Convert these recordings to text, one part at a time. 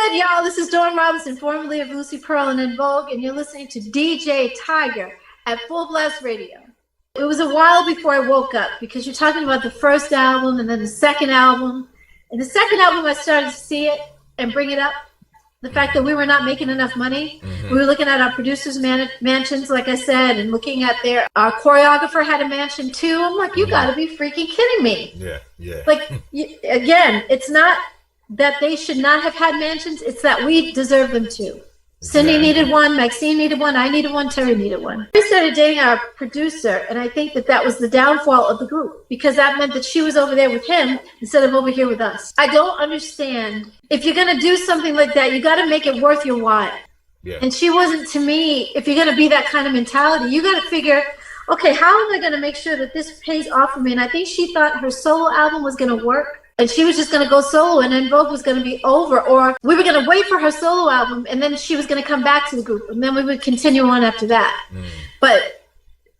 good, y'all? This is Dawn Robinson, formerly of Lucy Pearl and In Vogue, and you're listening to Djaytiger at Fullblast Radio. It was a while before I woke up because you're talking about the first album and then the second album. And the second album, I started to see it and bring it up. The fact that we were not making enough money. We were looking at our producers' mansions, like I said, and looking at our choreographer had a mansion too. I'm like, you got to be freaking kidding me. Yeah. Like, again, it's not that they should not have had mansions. It's that we deserve them too. Cindy needed one, Maxine needed one, I needed one, Terry needed one. We started dating our producer, and I think that was the downfall of the group because that meant that she was over there with him instead of over here with us. I don't understand. If you're going to do something like that, you got to make it worth your while. Yeah. And she wasn't, to me, if you're going to be that kind of mentality, you got to figure, okay, how am I going to make sure that this pays off for me? And I think she thought her solo album was going to work. And she was just going to go solo, and then Vogue was going to be over. Or we were going to wait for her solo album, and then she was going to come back to the group. And then we would continue on after that. But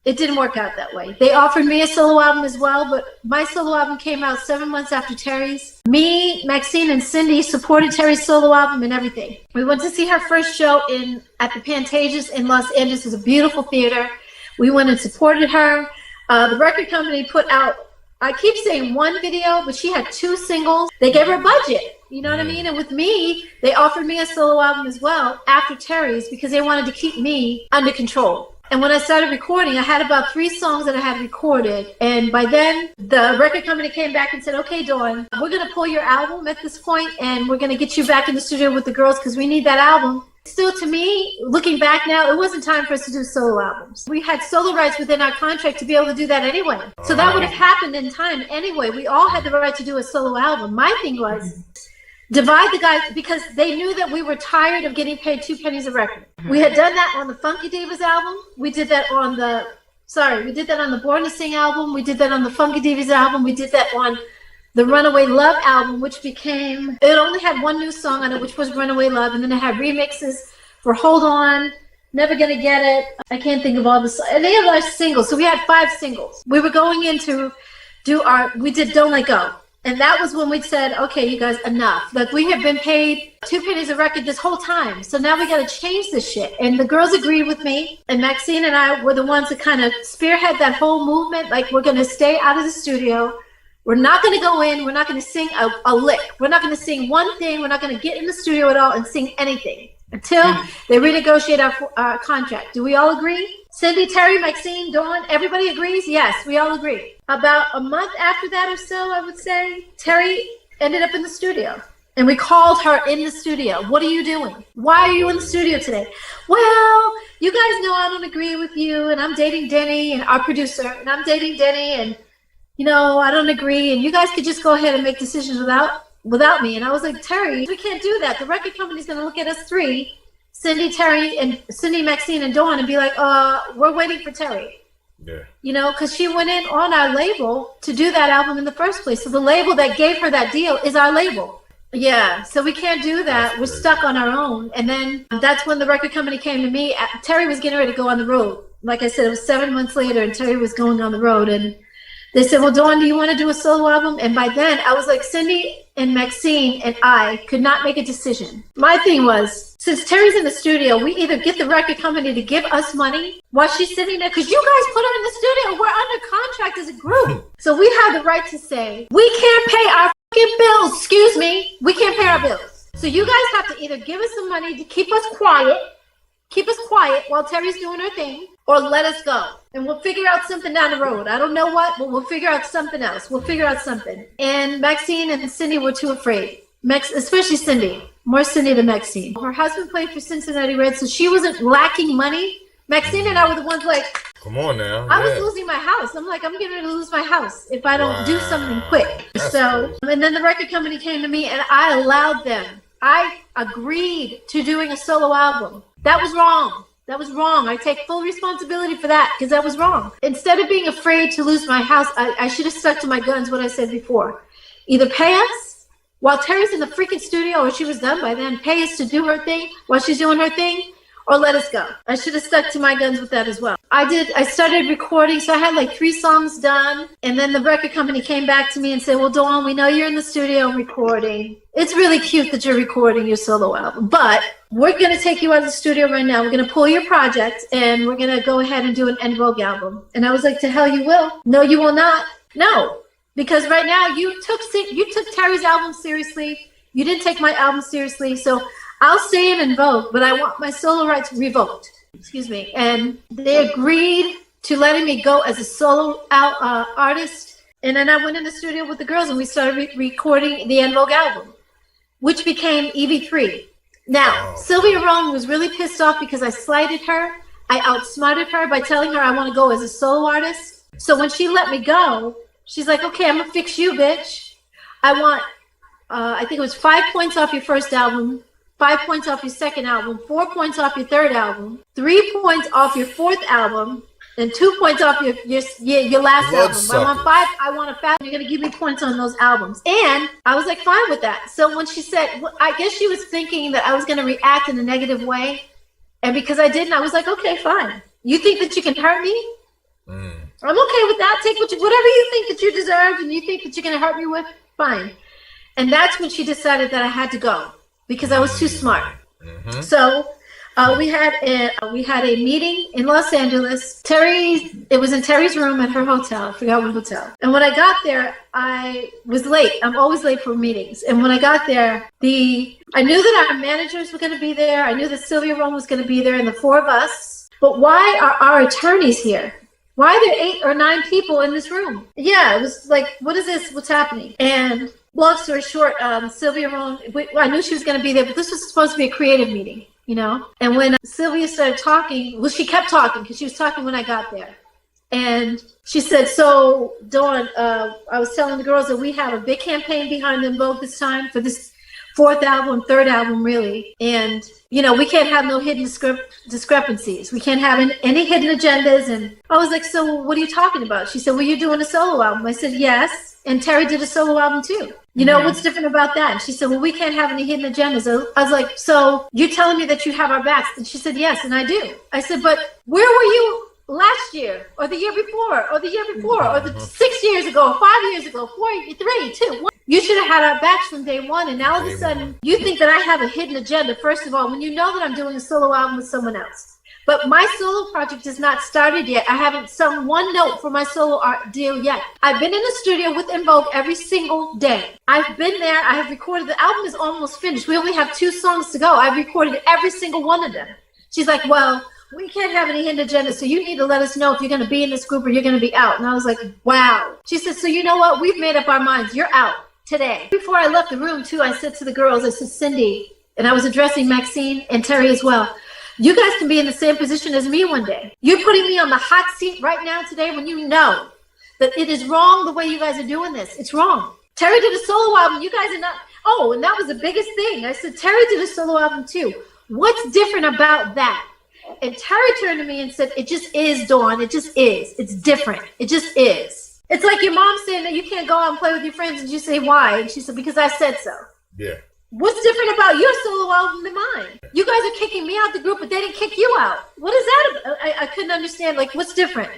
it didn't work out that way. They offered me a solo album as well, but my solo album came out 7 months after Terry's. Me, Maxine, and Cindy supported Terry's solo album and everything. We went to see her first show at the Pantages in Los Angeles. It was a beautiful theater. We went and supported her. The record company put out, I keep saying one video, but she had 2 singles. They gave her a budget, you know what I mean? And with me, they offered me a solo album as well after Terry's because they wanted to keep me under control. And when I started recording, I had about 3 songs that I had recorded. And by then, the record company came back and said, okay, Dawn, we're going to pull your album at this point, and we're going to get you back in the studio with the girls because we need that album. Still, to me, looking back now, it wasn't time for us to do solo albums. We had solo rights within our contract to be able to do that anyway. So that would have happened in time anyway. We all had the right to do a solo album. My thing was divide the guys because they knew that we were tired of getting paid 2 pennies a record. We had done that on the Funky Divas album. We did that on the Born to Sing album. We did that on the Funky Divas album. We did that on the Runaway Love album, which became, it only had 1 new song on it, which was Runaway Love, and then it had remixes for Hold On, Never Gonna Get It. I can't think of all the songs. And they had our singles, so we had 5 singles. We were going in to we did Don't Let Go. And that was when we said, okay, you guys, enough. Like, we have been paid 2 pennies a record this whole time, so now we got to change this shit. And the girls agreed with me, and Maxine and I were the ones that kind of spearhead that whole movement. Like, we're going to stay out of the studio. We're not going to go in. We're not going to sing a lick. We're not going to sing one thing. We're not going to get in the studio at all and sing anything until they renegotiate our contract. Do we all agree? Cindy, Terry, Maxine, Dawn, everybody agrees? Yes, we all agree. About a month after that or so, I would say, Terry ended up in the studio. And we called her in the studio. What are you doing? Why are you in the studio today? Well, you guys know I don't agree with you, and I'm dating Denny, and our producer, and I'm dating Denny, and you know, I don't agree, and you guys could just go ahead and make decisions without me. And I was like, Terry, we can't do that. The record company's going to look at us 3, Cindy, Maxine, and Dawn, and be like, we're waiting for Terry. Yeah. You know, because she went in on our label to do that album in the first place. So the label that gave her that deal is our label. Yeah, so we can't do that. We're stuck on our own. And then that's when the record company came to me. Terry was getting ready to go on the road. Like I said, it was 7 months later, and Terry was going on the road, and they said, well, Dawn, do you want to do a solo album? And by then, I was like, Cindy and Maxine and I could not make a decision. My thing was, since Terry's in the studio, we either get the record company to give us money while she's sitting there, because you guys put her in the studio. We're under contract as a group. So we have the right to say, we can't pay our fucking bills. Excuse me. We can't pay our bills. So you guys have to either give us some money to keep us quiet while Terry's doing her thing, or let us go. And we'll figure out something down the road. I don't know what, but we'll figure out something else. We'll figure out something. And Maxine and Cindy were too afraid. Especially Cindy. More Cindy than Maxine. Her husband played for Cincinnati Reds, so she wasn't lacking money. Maxine and I were the ones like, come on now. I was losing my house. I'm like, I'm getting ready to lose my house if I don't do something quick. So, and then the record company came to me, and I allowed them. I agreed to doing a solo album. That was wrong. That was wrong. I take full responsibility for that because that was wrong. Instead of being afraid to lose my house, I should have stuck to my guns, what I said before. Either pay us while Terry's in the freaking studio, or she was done by then, pay us to do her thing while she's doing her thing, or let us go. I should have stuck to my guns with that as well. I started recording, so I had like 3 songs done, and then the record company came back to me and said, well, Dawn, we know you're in the studio recording. It's really cute that you're recording your solo album, but we're going to take you out of the studio right now. We're going to pull your project, and we're going to go ahead and do an En Vogue album. And I was like, to hell you will. No, you will not. No, because right now you took Terry's album seriously. You didn't take my album seriously, so I'll stay in Vogue, but I want my solo rights revoked. Excuse me. And they agreed to letting me go as a solo artist. And then I went in the studio with the girls, and we started recording the En Vogue album, which became EV3. Now, Sylvia Rhone was really pissed off because I slighted her. I outsmarted her by telling her I want to go as a solo artist. So when she let me go, she's like, okay, I'm going to fix you, bitch. I want, I think it was 5 points off your first album, 5 points off your second album, 4 points off your third album, 3 points off your fourth album, and 2 points off your last album. I want a fat. You're going to give me points on those albums. And I was like, fine with that. So when she said, I guess she was thinking that I was going to react in a negative way. And because I didn't, I was like, okay, fine. You think that you can hurt me? I'm okay with that. Take whatever you think that you deserve and you think that you're going to hurt me with, fine. And that's when she decided that I had to go because I was too smart. So we had a meeting in Los Angeles. It was in Terry's room at her hotel. I forgot what hotel. And when I got there, I was late. I'm always late for meetings. And when I got there, I knew that our managers were going to be there. I knew that Sylvia Rhone was going to be there, and the 4 of us. But why are our attorneys here? Why are there 8 or 9 people in this room? Yeah, it was like, what is this? What's happening? And long story short, Sylvia Rhone, I knew she was going to be there, but this was supposed to be a creative meeting, you know? And when Sylvia started talking, well, she kept talking because she was talking when I got there. And she said, so, Dawn, I was telling the girls that we have a big campaign behind En Vogue this time for this 4th album, 3rd album, really. And, you know, we can't have no hidden discrepancies. We can't have any hidden agendas. And I was like, so what are you talking about? She said, well, you're doing a solo album. I said, yes. And Terry did a solo album too. You know, what's different about that? And she said, well, we can't have any hidden agendas. I was like, so you're telling me that you have our backs? And she said, yes, and I do. I said, but where were you last year or the year before or the year before or the 6 years ago, 5 years ago, 4, 3, 2, 1? You should have had our backs from day one, and now all of a sudden you think that I have a hidden agenda, first of all, when you know that I'm doing a solo album with someone else. But my solo project is not started yet. I haven't sung one note for my solo art deal yet. I've been in the studio with En Vogue every single day. I've been there. I have recorded. The album is almost finished. We only have 2 songs to go. I've recorded every single one of them. She's like, well, we can't have any hidden agenda, so you need to let us know if you're going to be in this group or you're going to be out. And I was like, wow. She said, so you know what? We've made up our minds. You're out today. Before I left the room, too, I said to the girls, I said, Cindy, and I was addressing Maxine and Terry as well, you guys can be in the same position as me one day. You're putting me on the hot seat right now today when you know that it is wrong the way you guys are doing this. It's wrong. Terry did a solo album. You guys are not. Oh, and that was the biggest thing. I said, Terry did a solo album too. What's different about that? And Terry turned to me and said, it just is, Dawn. It just is. It's different. It just is. It's like your mom saying that you can't go out and play with your friends, and you say, why? And she said, because I said so. Yeah. What's different about your solo album than mine? You guys are kicking me out the group, but they didn't kick you out. What is that about? I couldn't understand. Like, what's different?